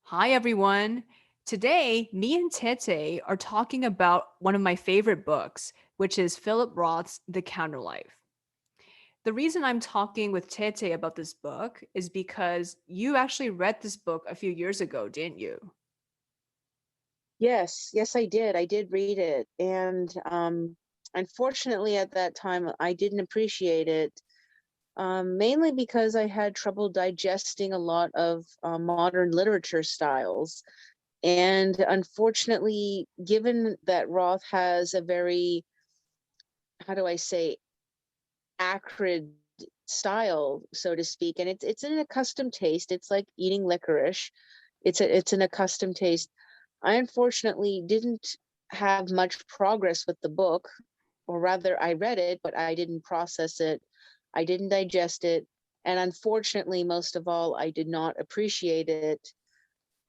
Hi, everyone. Today, me and Tete are talking about one of my favorite books, which is Philip Roth's The Counterlife. The reason I'm talking with Tete about this book is because you actually read this book a few years ago, didn't you? Yes, yes, I did. I did read it. And unfortunately, at that time, I didn't appreciate it, mainly because I had trouble digesting a lot of modern literature styles. And unfortunately, given that Roth has a very, how do I say, acrid style, so to speak, and it's an accustomed taste. It's like eating licorice. It's an accustomed taste. I unfortunately didn't have much progress with the book, or rather, I read it, but I didn't process it. I didn't digest it. And unfortunately, most of all, I did not appreciate it.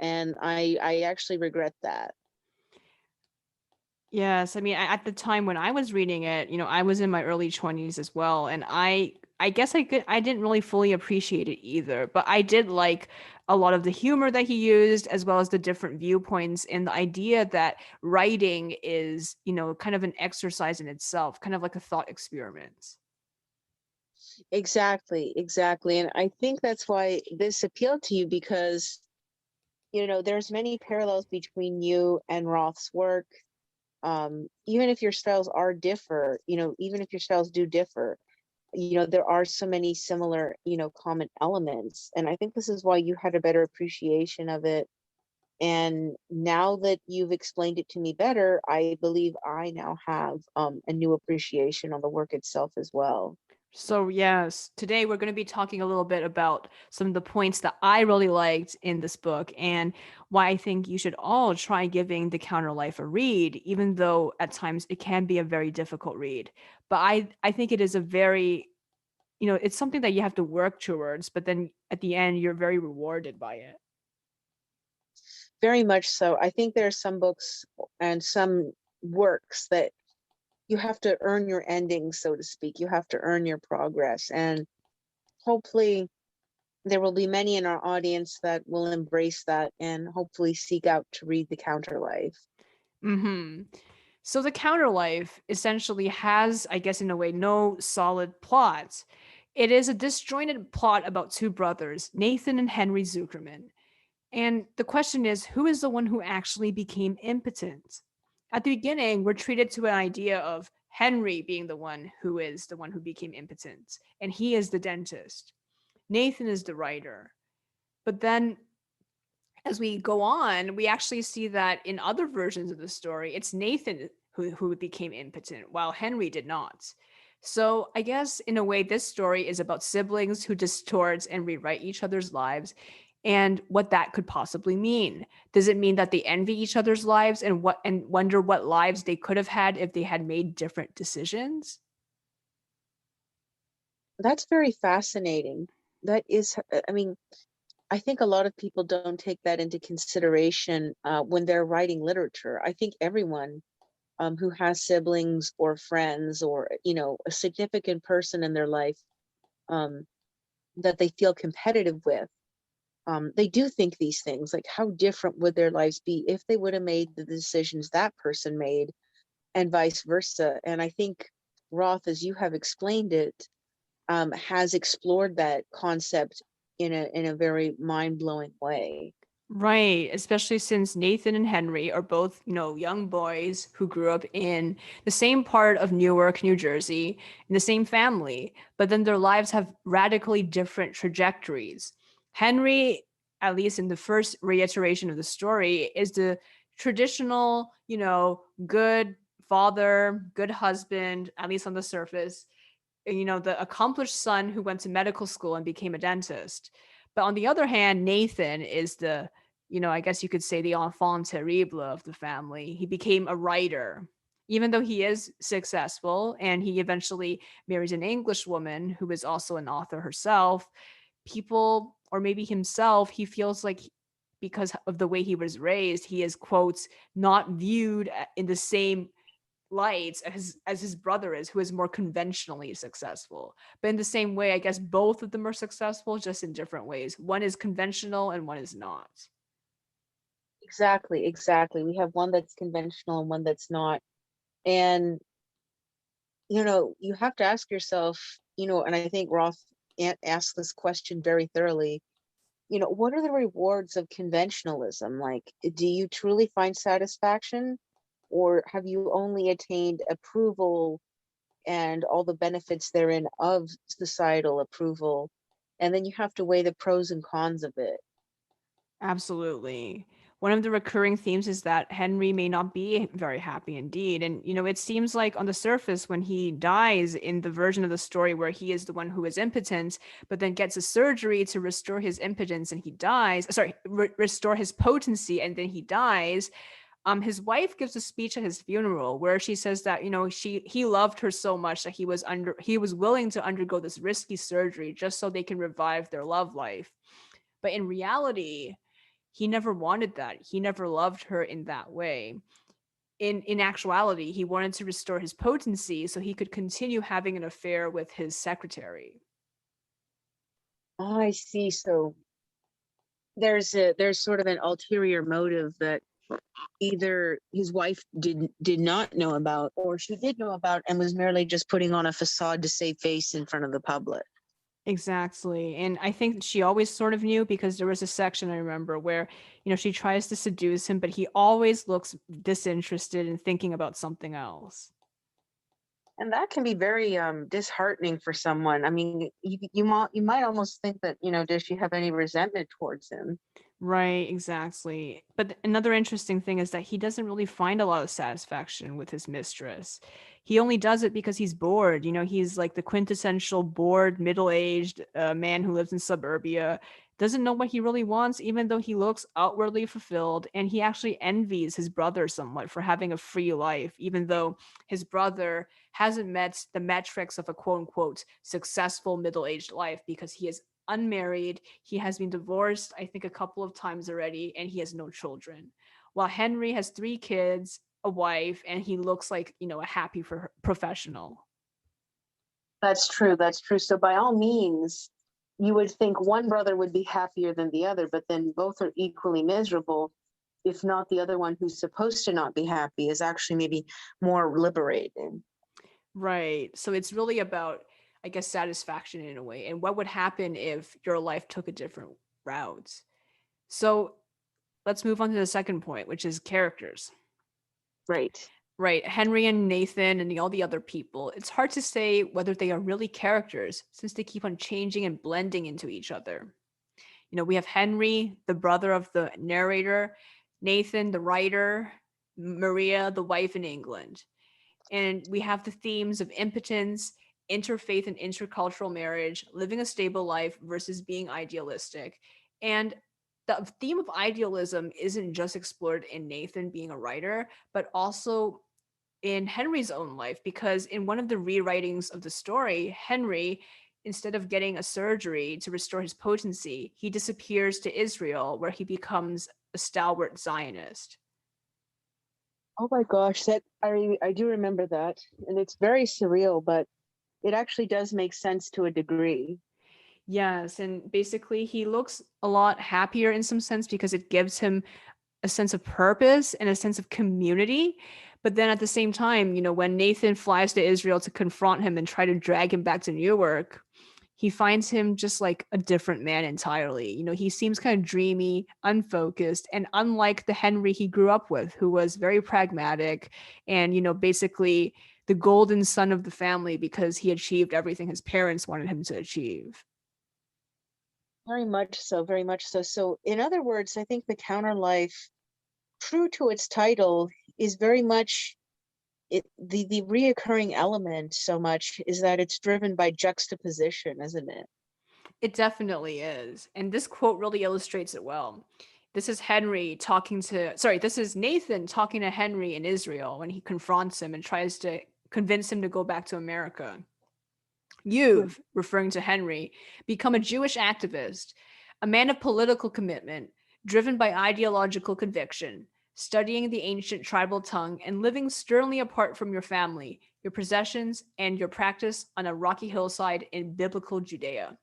And I actually regret that. Yes, I mean, at the time when I was reading it, I was in my early 20s as well, and I guess I didn't really fully appreciate it either, but I did like a lot of the humor that he used as well as the different viewpoints and the idea that writing is, kind of an exercise in itself, kind of like a thought experiment. Exactly, exactly. And I think that's why this appealed to you because, there's many parallels between you and Roth's work. Even if your styles are differ, even if your styles do differ, there are so many similar, common elements. And I think this is why you had a better appreciation of it. And now that you've explained it to me better, I believe I now have a new appreciation on the work itself as well. So, yes, today we're going to be talking a little bit about some of the points that I really liked in this book and why I think you should all try giving The Counterlife a read, even though at times it can be a very difficult read. But I think it is a very, it's something that you have to work towards, but then at the end, you're very rewarded by it. Very much so. I think there are some books and some works that you have to earn your ending, so to speak. You have to earn your progress. And hopefully, there will be many in our audience that will embrace that and hopefully seek out to read The Counterlife. Hmm. So the Counterlife essentially has, I guess, in a way, no solid plot. It is a disjointed plot about two brothers, Nathan and Henry Zuckerman. And the question is, who is the one who actually became impotent? At the beginning, we're treated to an idea of Henry being the one who became impotent, and he is the dentist. Nathan is the writer. But then as we go on, we actually see that in other versions of the story, it's Nathan who became impotent, while Henry did not. So I guess in a way, this story is about siblings who distort and rewrite each other's lives and what that could possibly mean. Does it mean that they envy each other's lives and wonder what lives they could have had if they had made different decisions? That's very fascinating. That is, I mean, I think a lot of people don't take that into consideration when they're writing literature. I think everyone who has siblings or friends or, a significant person in their life um, that they feel competitive with, they do think these things like how different would their lives be if they would have made the decisions that person made and vice versa. And I think Roth, as you have explained it, has explored that concept in a very mind-blowing way. Right, especially since Nathan and Henry are both, young boys who grew up in the same part of Newark, New Jersey, in the same family, but then their lives have radically different trajectories. Henry, at least in the first reiteration of the story, is the traditional, good father, good husband, at least on the surface, the accomplished son who went to medical school and became a dentist. But on the other hand, Nathan is the, I guess you could say the enfant terrible of the family. He became a writer, even though he is successful and he eventually marries an English woman who is also an author herself. People, or maybe himself, he feels like because of the way he was raised, he is, quotes, not viewed in the same lights as his brother is, who is more conventionally successful. But in the same way, I guess both of them are successful, just in different ways. One is conventional and one is not. exactly. We have one that's conventional and one that's not. And, you have to ask yourself, and I think Roth asked this question very thoroughly, what are the rewards of conventionalism? Like, do you truly find satisfaction, or have you only attained approval and all the benefits therein of societal approval? And then you have to weigh the pros and cons of it. Absolutely. One of the recurring themes is that Henry may not be very happy indeed. And, it seems like on the surface, when he dies in the version of the story where he is the one who is impotent, but then gets a surgery to restore his impotence and he dies, restore his potency and then he dies. His wife gives a speech at his funeral where she says that, he loved her so much that he was willing to undergo this risky surgery just so they can revive their love life. But in reality, he never wanted that. He never loved her in that way. In actuality, he wanted to restore his potency so he could continue having an affair with his secretary. Oh, I see. So there's sort of an ulterior motive that either his wife did not know about, or she did know about and was merely just putting on a facade to save face in front of the public. Exactly. And I think she always sort of knew because there was a section I remember where, she tries to seduce him, but he always looks disinterested and thinking about something else. And that can be very disheartening for someone. I mean, you might almost think that, does she have any resentment towards him? Right, exactly. But another interesting thing is that he doesn't really find a lot of satisfaction with his mistress. He only does it because he's bored. He's like the quintessential bored, middle-aged man who lives in suburbia, doesn't know what he really wants, even though he looks outwardly fulfilled. And he actually envies his brother somewhat for having a free life, even though his brother hasn't met the metrics of a quote unquote successful middle-aged life because he is unmarried. He has been divorced, I think, a couple of times already, and he has no children. While Henry has 3 kids, a wife, and he looks like, a happy professional. That's true. That's true. So by all means, you would think one brother would be happier than the other, but then both are equally miserable. If not, the other one who's supposed to not be happy is actually maybe more liberated. Right. So it's really about, I guess, satisfaction in a way. And what would happen if your life took a different route? So let's move on to the second point, which is characters. Right. Right. Henry and Nathan and all the other people. It's hard to say whether they are really characters since they keep on changing and blending into each other. We have Henry, the brother of the narrator, Nathan, the writer, Maria, the wife in England. And we have the themes of impotence, interfaith and intercultural marriage, living a stable life versus being idealistic. And the theme of idealism isn't just explored in Nathan being a writer, but also in Henry's own life, because in one of the rewritings of the story, Henry, instead of getting a surgery to restore his potency, he disappears to Israel, where he becomes a stalwart Zionist. Oh my gosh, that I do remember that. And it's very surreal, but it actually does make sense to a degree. Yes, and basically he looks a lot happier in some sense because it gives him a sense of purpose and a sense of community. But then at the same time, when Nathan flies to Israel to confront him and try to drag him back to Newark, he finds him just like a different man entirely. He seems kind of dreamy, unfocused, and unlike the Henry he grew up with, who was very pragmatic and, basically the golden son of the family because he achieved everything his parents wanted him to achieve. Very much so, very much so. So, in other words, I think the Counterlife, true to its title, is very much the reoccurring element so much is that it's driven by juxtaposition, isn't it? It definitely is. And this quote really illustrates it well. This is Nathan talking to Henry in Israel when he confronts him and tries to convince him to go back to America. You've, referring to Henry, become a Jewish activist, a man of political commitment, driven by ideological conviction, studying the ancient tribal tongue and living sternly apart from your family, your possessions, and your practice on a rocky hillside in biblical Judea.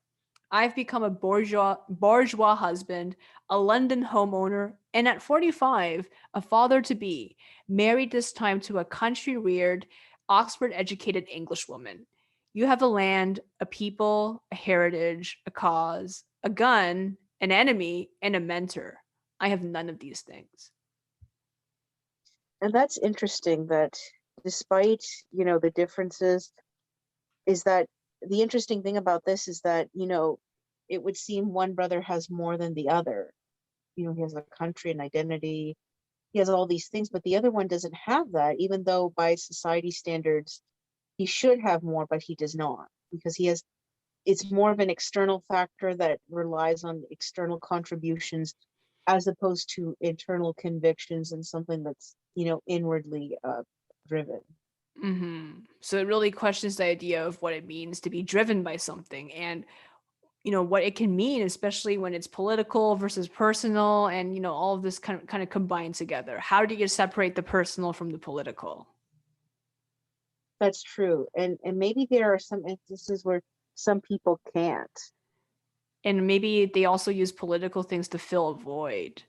I've become a bourgeois husband, a London homeowner, and at 45, a father to be, married this time to a country reared, Oxford educated Englishwoman. You have a land, a people, a heritage, a cause, a gun, an enemy, and a mentor. I have none of these things. And that's interesting that despite, the differences, is that the interesting thing about this is that, it would seem one brother has more than the other. He has a country and identity, he has all these things, but the other one doesn't have that, even though by society standards, he should have more, but he does not, because it's more of an external factor that relies on external contributions as opposed to internal convictions and something that's, inwardly driven. So it really questions the idea of what it means to be driven by something and what it can mean, especially when it's political versus personal, and all of this kind of combined together. How do you separate the personal from the political? That's true. And maybe there are some instances where some people can't. And maybe they also use political things to fill a void.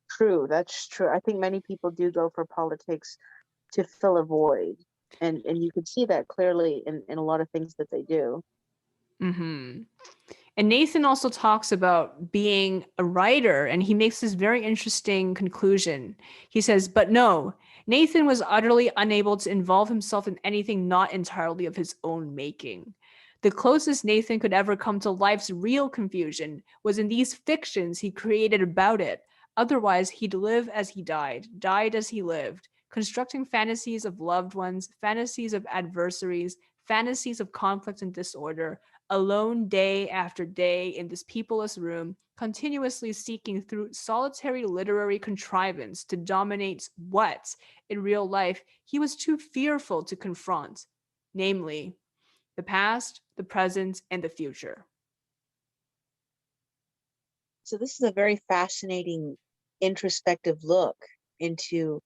True, that's true. I think many people do go for politics to fill a void. And you can see that clearly in a lot of things that they do. hmm And Nathan also talks about being a writer, and he makes this very interesting conclusion. He says, but no, Nathan was utterly unable to involve himself in anything not entirely of his own making. The closest Nathan could ever come to life's real confusion was in these fictions he created about it. Otherwise, he'd live as he died as he lived, constructing fantasies of loved ones, fantasies of adversaries, fantasies of conflict and disorder, alone day after day in this peopleless room, continuously seeking through solitary literary contrivance to dominate what, in real life, he was too fearful to confront, namely, the past, the present, and the future. So this is a very fascinating introspective look into,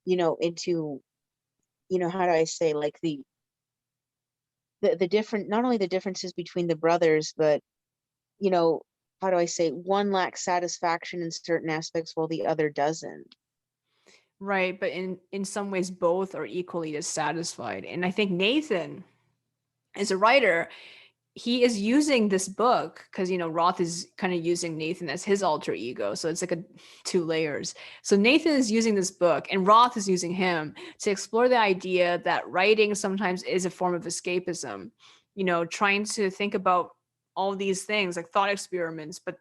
into, how do I say, like the different, not only the differences between the brothers, but you know, how do I say, one lacks satisfaction in certain aspects while the other doesn't. Right, but in some ways both are equally dissatisfied. And I think Nathan, as a writer, he is using this book because Roth is kind of using Nathan as his alter ego, so it's like a two layers. So Nathan is using this book and Roth is using him to explore the idea that writing sometimes is a form of escapism, trying to think about all these things like thought experiments, but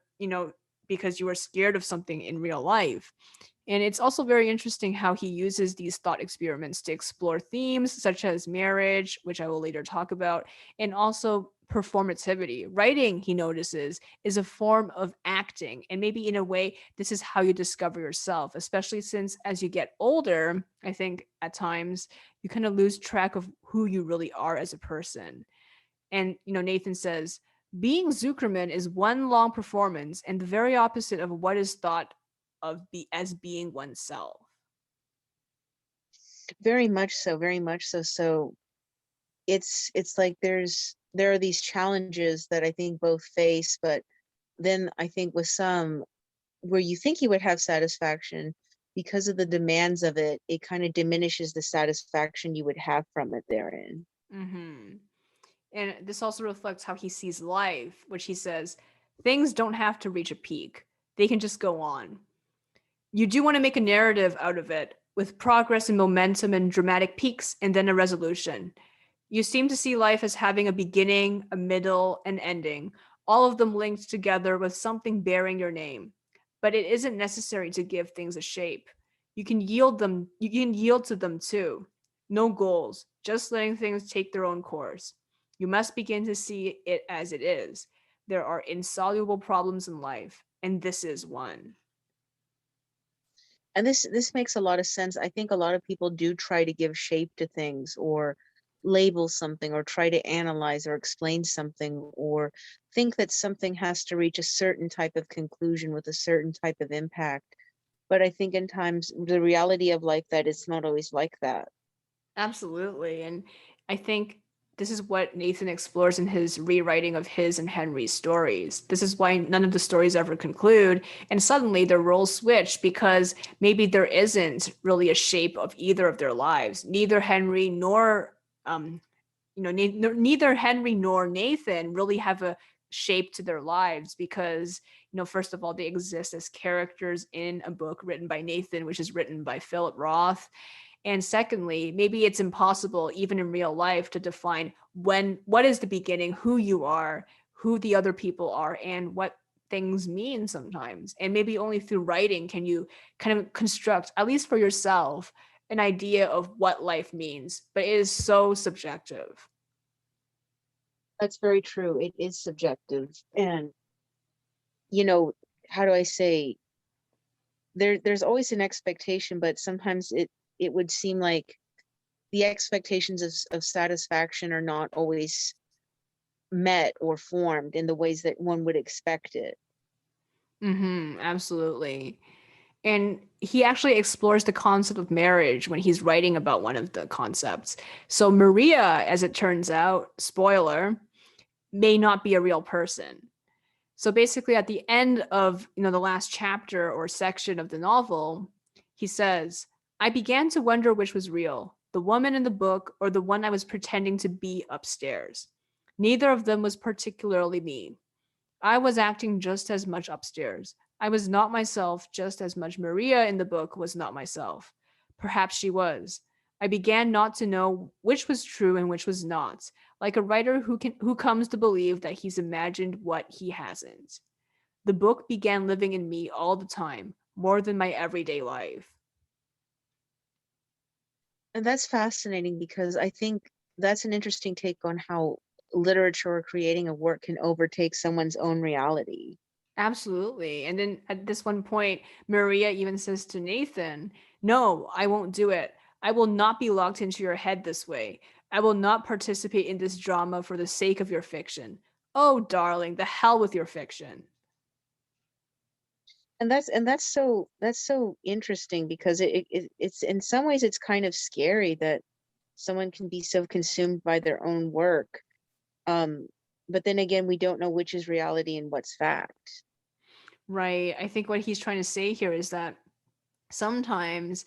because you are scared of something in real life. And it's also very interesting how he uses these thought experiments to explore themes such as marriage, which I will later talk about, and also performativity. Writing, he notices, is a form of acting. And maybe in a way, this is how you discover yourself, especially since as you get older, I think at times you kind of lose track of who you really are as a person. And, Nathan says, being Zuckerman is one long performance and the very opposite of what is thought of as being oneself. Very much so, very much so. So it's like there are these challenges that I think both face, but then I think with some where you think you would have satisfaction, because of the demands of it, it kind of diminishes the satisfaction you would have from it therein. hmm And this also reflects how he sees life, which he says, things don't have to reach a peak. They can just go on. You do want to make a narrative out of it, with progress and momentum and dramatic peaks and then a resolution. You seem to see life as having a beginning, a middle, and ending, all of them linked together with something bearing your name. But it isn't necessary to give things a shape. You can yield to them too. No goals, just letting things take their own course. You must begin to see it as it is. There are insoluble problems in life, and this is one. And this makes a lot of sense. I think a lot of people do try to give shape to things or label something or try to analyze or explain something or think that something has to reach a certain type of conclusion with a certain type of impact. But I think in times the reality of life that it's not always like that. Absolutely. And I think this is what Nathan explores in his rewriting of his and Henry's stories. This is why none of the stories ever conclude. And suddenly their roles switch because maybe there isn't really a shape of either of their lives. Neither Henry nor, neither Henry nor Nathan really have a shape to their lives because, first of all, they exist as characters in a book written by Nathan, which is written by Philip Roth. And secondly, maybe it's impossible, even in real life, to define what is the beginning, who you are, who the other people are, and what things mean sometimes. And maybe only through writing can you kind of construct, at least for yourself, an idea of what life means. But it is so subjective. That's very true. It is subjective. And, how do I say, there's always an expectation, but sometimes it would seem like the expectations of satisfaction are not always met or formed in the ways that one would expect it. Absolutely. And he actually explores the concept of marriage when he's writing about one of the concepts. So Maria, as it turns out, spoiler, may not be a real person. So basically at the end of, the last chapter or section of the novel, he says, "I began to wonder which was real, the woman in the book or the one I was pretending to be upstairs. Neither of them was particularly me. I was acting just as much upstairs. I was not myself just as much Maria in the book was not myself. Perhaps she was. I began not to know which was true and which was not, like a writer who comes to believe that he's imagined what he hasn't. The book began living in me all the time, more than my everyday life." And that's fascinating because I think that's an interesting take on how literature or creating a work can overtake someone's own reality. Absolutely. And then at this one point, Maria even says to Nathan, "No, I won't do it. I will not be locked into your head this way. I will not participate in this drama for the sake of your fiction. Oh, darling, the hell with your fiction." And that's so interesting because it's in some ways it's kind of scary that someone can be so consumed by their own work. Um, but then again, we don't know which is reality and what's fact. Right. I think what he's trying to say here is that sometimes,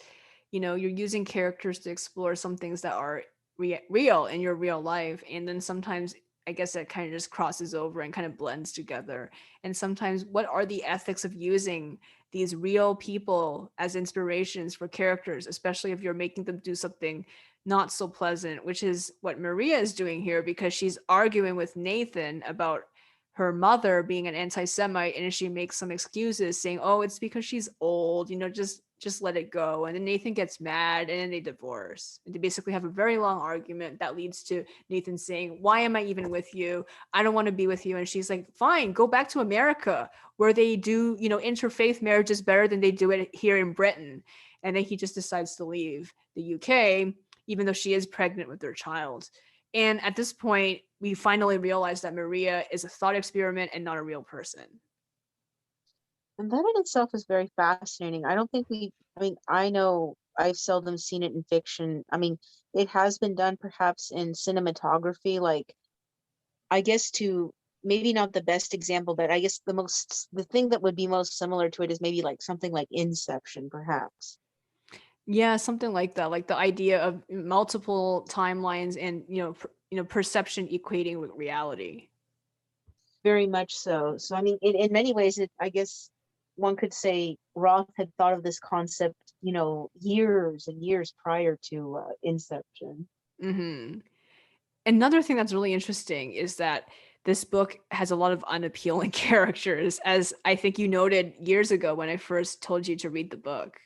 you're using characters to explore some things that are real in your real life. And then sometimes, I guess that kind of just crosses over and kind of blends together. And sometimes, what are the ethics of using these real people as inspirations for characters, especially if you're making them do something not so pleasant, which is what Maria is doing here because she's arguing with Nathan about her mother being an anti-Semite, and she makes some excuses saying, "Oh, it's because she's old, just let it go." And then Nathan gets mad and then they divorce. And they basically have a very long argument that leads to Nathan saying, "Why am I even with you? I don't want to be with you." And she's like, "Fine, go back to America where they do, interfaith marriages better than they do it here in Britain." And then he just decides to leave the UK, even though she is pregnant with their child. And at this point, we finally realize that Maria is a thought experiment and not a real person. And that in itself is very fascinating. I mean, I know I've seldom seen it in fiction. I mean, it has been done perhaps in cinematography, like, I guess to maybe not the best example, but I guess the thing that would be most similar to it is maybe like something like Inception, perhaps. Yeah, something like that, like the idea of multiple timelines and perception equating with reality. Very much so. So, I mean, in many ways, I guess one could say Roth had thought of this concept, years and years prior to Inception. hmm Another thing that's really interesting is that this book has a lot of unappealing characters, as I think you noted years ago when I first told you to read the book.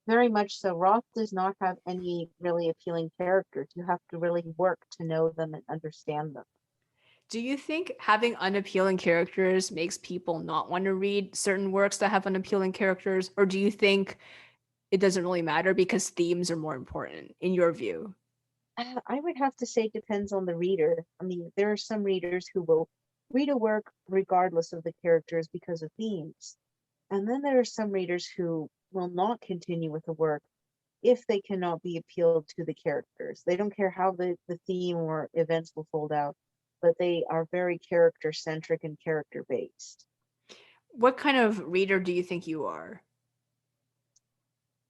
Very much so. Roth does not have any really appealing characters. You have to really work to know them and understand them. Do you think having unappealing characters makes people not want to read certain works that have unappealing characters? Or do you think it doesn't really matter because themes are more important in your view? I would have to say it depends on the reader. I mean, there are some readers who will read a work regardless of the characters because of themes. And then there are some readers who will not continue with the work if they cannot be appealed to the characters. They don't care how the theme or events will fold out, but they are very character centric and character based. What kind of reader do you think you are?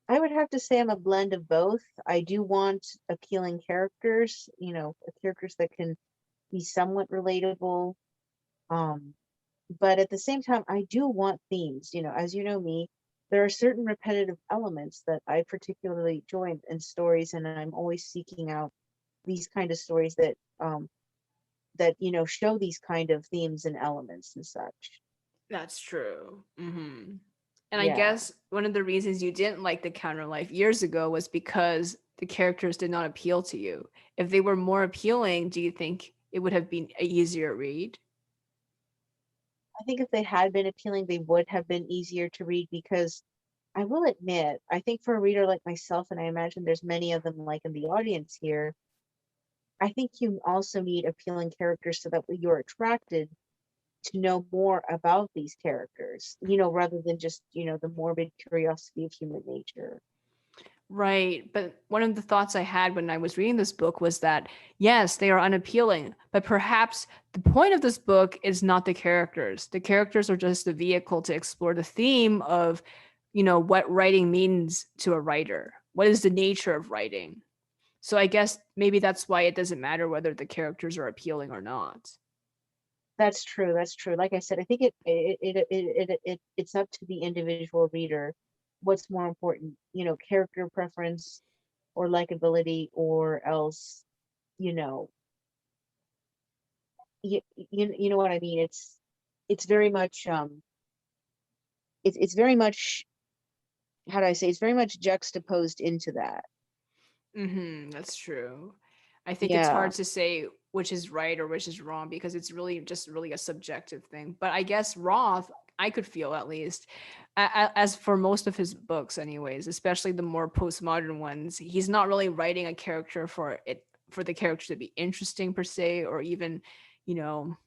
I would have to say I'm a blend of both. I do want appealing characters, characters that can be somewhat relatable. Um, but at the same time, I do want themes. As you know me, there are certain repetitive elements that I particularly enjoy in stories, and I'm always seeking out these kind of stories that show these kind of themes and elements and such. That's true. And I Yeah. guess one of the reasons you didn't like the Counterlife years ago was because the characters did not appeal to you. If they were more appealing, do you think it would have been an easier read? I think if they had been appealing, they would have been easier to read because I will admit, I think for a reader like myself, and I imagine there's many of them like in the audience here, I think you also need appealing characters so that you're attracted to know more about these characters, rather than just, the morbid curiosity of human nature. Right. But one of the thoughts I had when I was reading this book was that, yes, they are unappealing, but perhaps the point of this book is not the characters. The characters are just the vehicle to explore the theme of, what writing means to a writer. What is the nature of writing? So I guess maybe that's why it doesn't matter whether the characters are appealing or not. That's true. That's true. Like I said, I think it's up to the individual reader what's more important, character preference or likability, or else, you know, you know what I mean. It's very much it's very much, how do I say, it's very much juxtaposed into that. That's true. I think it's Yeah, hard to say which is right or which is wrong because it's really a subjective thing. But I guess Roth, I could feel at least, as for most of his books, anyways, especially the more postmodern ones, he's not really writing a character for the character to be interesting per se, or even, you know,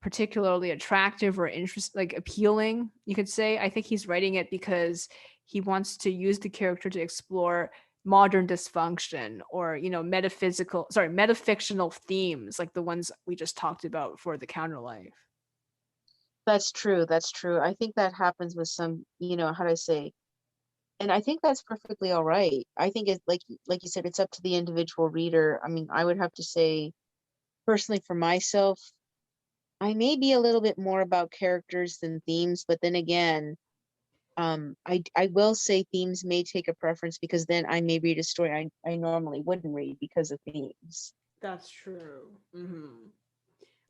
particularly attractive or like appealing, you could say. I think he's writing it because he wants to use the character to explore modern dysfunction, or metafictional themes like the ones we just talked about for the Counterlife. that's true. That's true. I think that happens with some, how do I say, and I think that's perfectly all right. I think it's like you said, it's up to the individual reader. I mean, I would have to say, personally, for myself, I may be a little bit more about characters than themes, but then again, I will say themes may take a preference because then I may read a story I normally wouldn't read because of themes. That's true.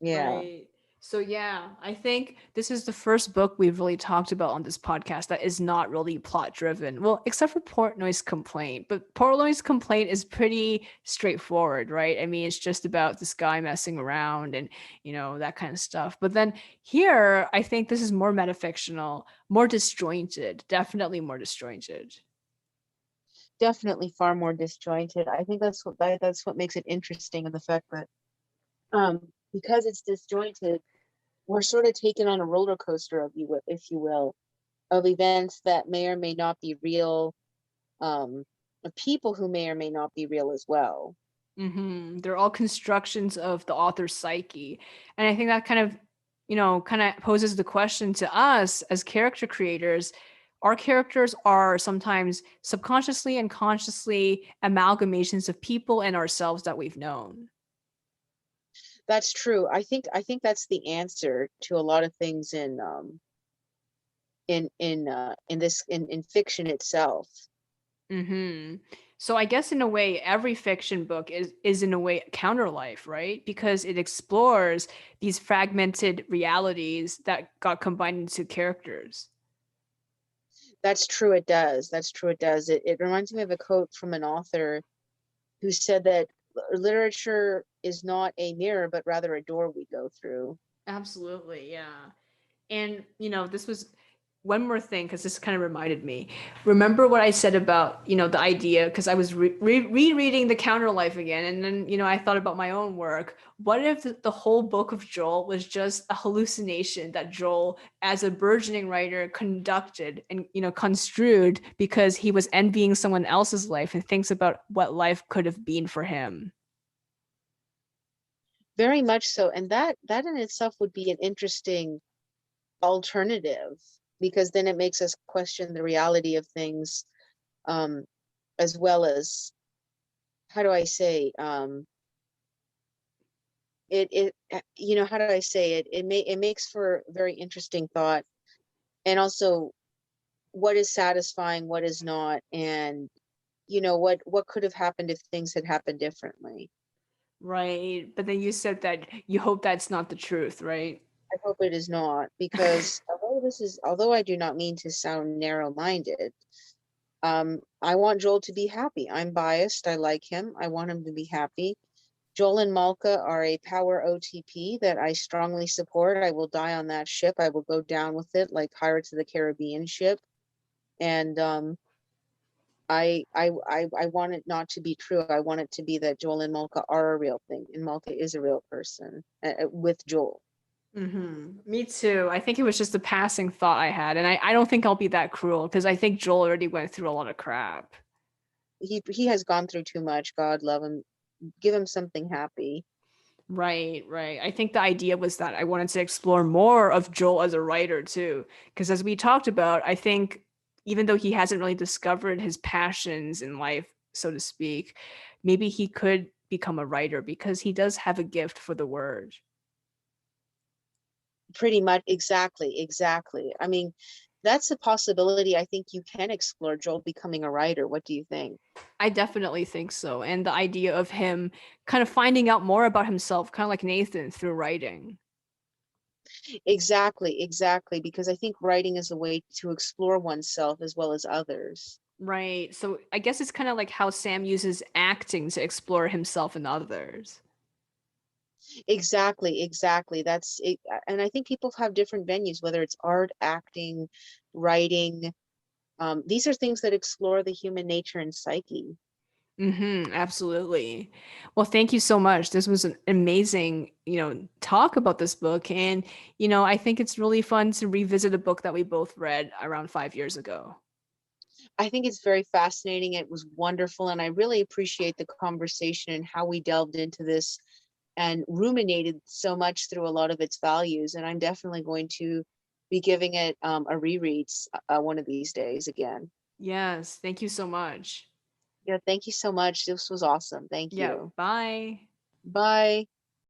Yeah, Right. So yeah, I think this is the first book we've really talked about on this podcast that is not really plot driven. Well, except for Portnoy's Complaint. But Portnoy's Complaint is pretty straightforward, right? I mean, it's just about this guy messing around and, that kind of stuff. But then here, I think this is more metafictional, more disjointed, definitely more disjointed. definitely far more disjointed. I think that's what makes it interesting, and the fact that because it's disjointed, we're sort of taken on a roller coaster of you, if you will, of events that may or may not be real, of people who may or may not be real as well. They're all constructions of the author's psyche. And I think that kind of poses the question to us as character creators. Our characters are sometimes subconsciously and consciously amalgamations of people and ourselves that we've known. That's true. I think that's the answer to a lot of things in fiction itself. hmm So I guess in a way, every fiction book is in a way Counterlife, right? Because it explores these fragmented realities that got combined into characters. That's true, it does. That's true, it does. It reminds me of a quote from an author who said that literature is not a mirror, but rather a door we go through. Absolutely, yeah. And this was one more thing, because this kind of reminded me. Remember what I said about, the idea, because I was rereading the Counterlife again, and then, I thought about my own work. What if the whole book of Joel was just a hallucination that Joel, as a burgeoning writer, conducted and, construed because he was envying someone else's life and thinks about what life could have been for him? Very much so. And that in itself would be an interesting alternative, because then it makes us question the reality of things, um, as well as, how do I say, how do I say it? It makes for very interesting thought, and also what is satisfying, what is not, and what could have happened if things had happened differently. Right. But then you said that you hope that's not the truth, right? I hope it is not, because although I do not mean to sound narrow-minded, I want Joel to be happy. I'm biased. I like him. I want him to be happy. Joel and Malka are a power OTP that I strongly support. I will die on that ship. I will go down with it like Pirates of the Caribbean ship. And I want it not to be true. I want it to be that Joel and Malka are a real thing, and Malka is a real person with Joel. Me too. I think it was just a passing thought I had, and I don't think I'll be that cruel because I think Joel already went through a lot of crap. He has gone through too much. God love him. Give him something happy. Right, right. I think the idea was that I wanted to explore more of Joel as a writer too, because as we talked about, I think even though he hasn't really discovered his passions in life, so to speak, maybe he could become a writer because he does have a gift for the word. Pretty much, exactly, exactly. I mean, that's a possibility. I think you can explore Joel becoming a writer. What do you think? I definitely think so. And the idea of him kind of finding out more about himself, kind of like Nathan through writing. Exactly, exactly. Because I think writing is a way to explore oneself as well as others. Right. So I guess it's kind of like how Sam uses acting to explore himself and others. Exactly, exactly. That's it. And I think people have different venues, whether it's art, acting, writing. These are things that explore the human nature and psyche. Absolutely. Well, thank you so much. This was an amazing, talk about this book. And, I think it's really fun to revisit a book that we both read around 5 years ago. I think it's very fascinating. It was wonderful, and I really appreciate the conversation and how we delved into this and ruminated so much through a lot of its values. And I'm definitely going to be giving it a reread one of these days again. Yes. Thank you so much. Yeah, thank you so much. This was awesome. Thank Yeah. you. Bye. Bye.